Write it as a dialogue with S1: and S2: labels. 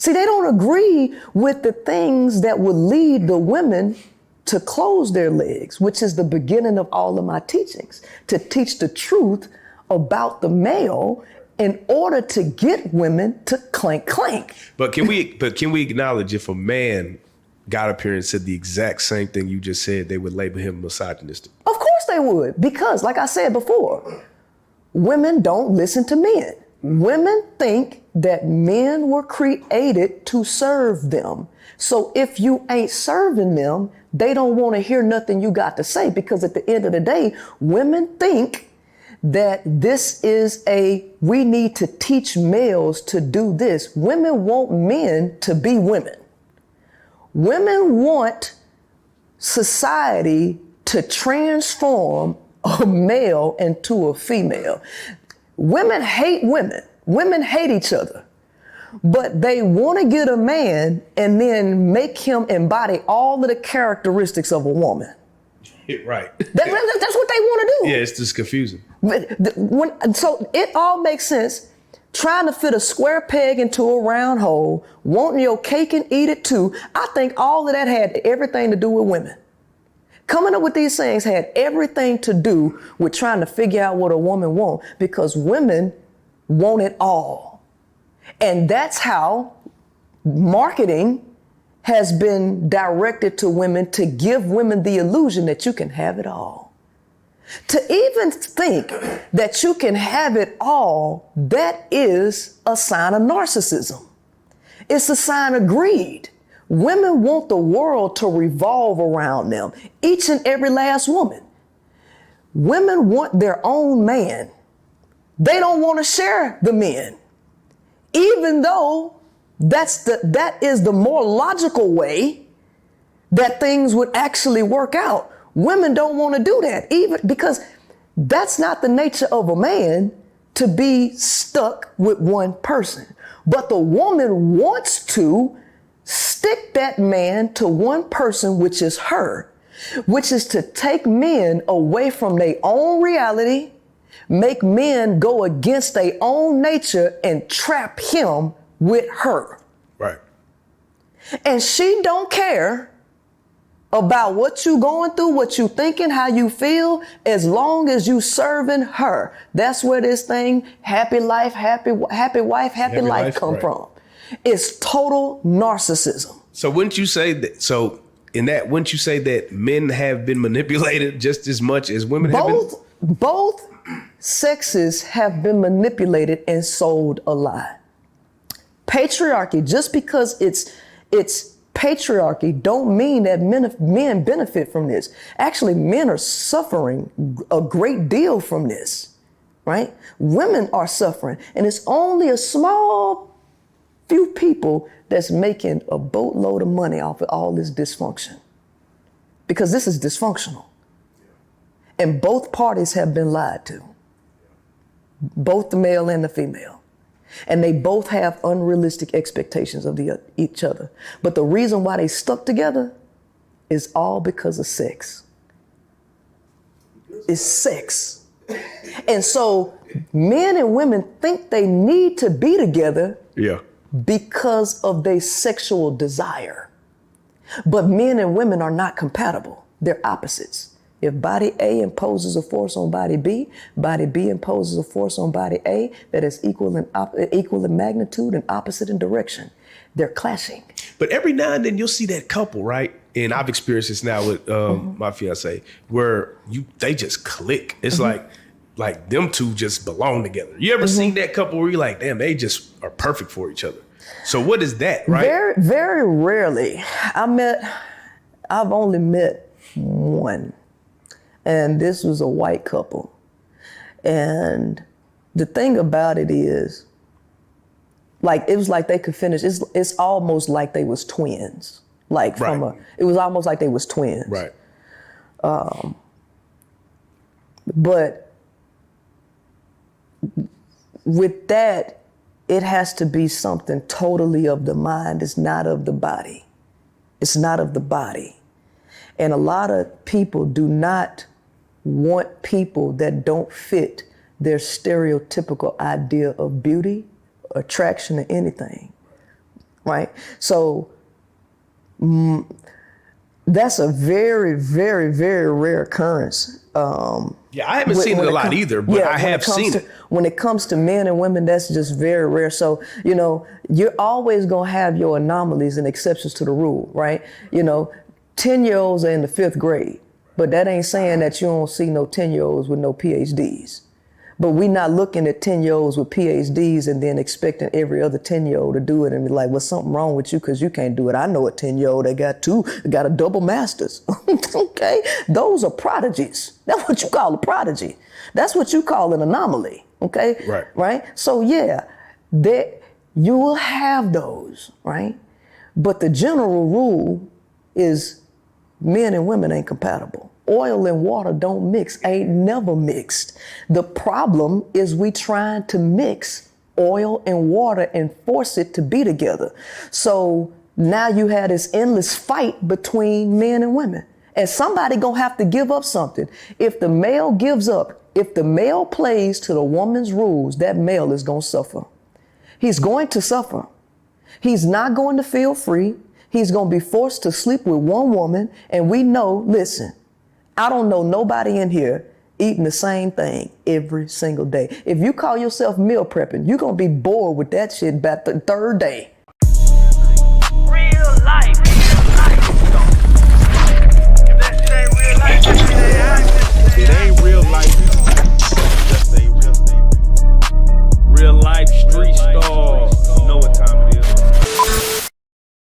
S1: See, they don't agree with the things that would lead the women to close their legs, which is the beginning of all of my teachings, to teach the truth about the male in order to get women to clank.
S2: But can we acknowledge if a man got up here and said the exact same thing you just said, they would label him misogynistic?
S1: Of course they would, because like I said before, women don't listen to men. Women think that men were created to serve them. So if you ain't serving them, they don't want to hear nothing you got to say, because at the end of the day, women think that this is we need to teach males to do this. Women want men to be women. Women want society to transform a male into a female. Women hate women. Women hate each other. But they want to get a man and then make him embody all of the characteristics of a woman.
S2: Right.
S1: That's what they want to do.
S2: Yeah, it's just confusing.
S1: So it all makes sense. Trying to fit a square peg into a round hole, wanting your cake and eat it too. I think all of that had everything to do with women. Coming up with these things had everything to do with trying to figure out what a woman wants, because women want it all. And that's how marketing has been directed to women, to give women the illusion that you can have it all. To even think that you can have it all, that is a sign of narcissism. It's a sign of greed. Women want the world to revolve around them, each and every last woman. Women want their own man. They don't want to share the men, even though that is the more logical way that things would actually work out. Women don't want to do that, even because that's not the nature of a man, to be stuck with one person. But the woman wants to stick that man to one person, which is her, which is to take men away from their own reality, make men go against their own nature, and trap him with her.
S2: Right.
S1: And she don't care about what you going through, what you thinking, how you feel, as long as you serving her. That's where this thing, happy life, happy wife, happy life come
S2: right.
S1: from. It's total narcissism.
S2: So wouldn't you say that, wouldn't you say that men have been manipulated just as much as women have been?
S1: Both sexes have been manipulated and sold a lie. Patriarchy, just because it's patriarchy, don't mean that men benefit from this. Actually, men are suffering a great deal from this, right? Women are suffering, and it's only a small few people that's making a boatload of money off of all this dysfunction, because this is dysfunctional. And both parties have been lied to, both the male and the female. And they both have unrealistic expectations of each other. But the reason why they stuck together is all because of sex. It's sex. And so men and women think they need to be together because of their sexual desire. But men and women are not compatible. They're opposites. If body A imposes a force on body B imposes a force on body A that is equal in magnitude and opposite in direction. They're clashing.
S2: But every now and then you'll see that couple, right? And I've experienced this now with my fiance, where they just click. It's like them two just belong together. You ever seen that couple where you're like, damn, they just are perfect for each other? So what is that, right?
S1: Very, very rarely. I've only met one. And this was a white couple. And the thing about it is, it was like they could finish. It's almost like they was twins. It was almost like they was twins.
S2: Right.
S1: But with that, it has to be something totally of the mind. It's not of the body. It's not of the body. And a lot of people do not want people that don't fit their stereotypical idea of beauty, attraction, or anything. right? So that's a very, very, very rare occurrence.
S2: Yeah, I haven't seen it a lot either, but I have seen it.
S1: When it comes to men and women, that's just very rare. So, you know, you're always going to have your anomalies and exceptions to the rule, right? You know, 10-year-olds are in the 5th grade, but that ain't saying that you don't see no 10-year-olds with no PhDs. But we're not looking at 10-year-olds with PhDs and then expecting every other 10-year-old to do it and be like, what's something wrong with you because you can't do it? I know a 10-year-old that got a double master's. Okay? Those are prodigies. That's what you call a prodigy. That's what you call an anomaly. Okay?
S2: Right.
S1: Right? So yeah, you will have those, right? But the general rule is men and women ain't compatible. Oil and water don't mix, ain't never mixed. The problem is we trying to mix oil and water and force it to be together. So now you have this endless fight between men and women. And somebody gonna have to give up something. If the male gives up, if the male plays to the woman's rules, that male is gonna suffer. He's going to suffer. He's not going to feel free. He's gonna be forced to sleep with one woman. And we know, listen, I don't know nobody in here eating the same thing every single day. If you call yourself meal prepping, you're going to be bored with that shit by the 3rd day.
S3: Real life. If that shit ain't real life,
S4: It ain't real life. Just say real life street stars.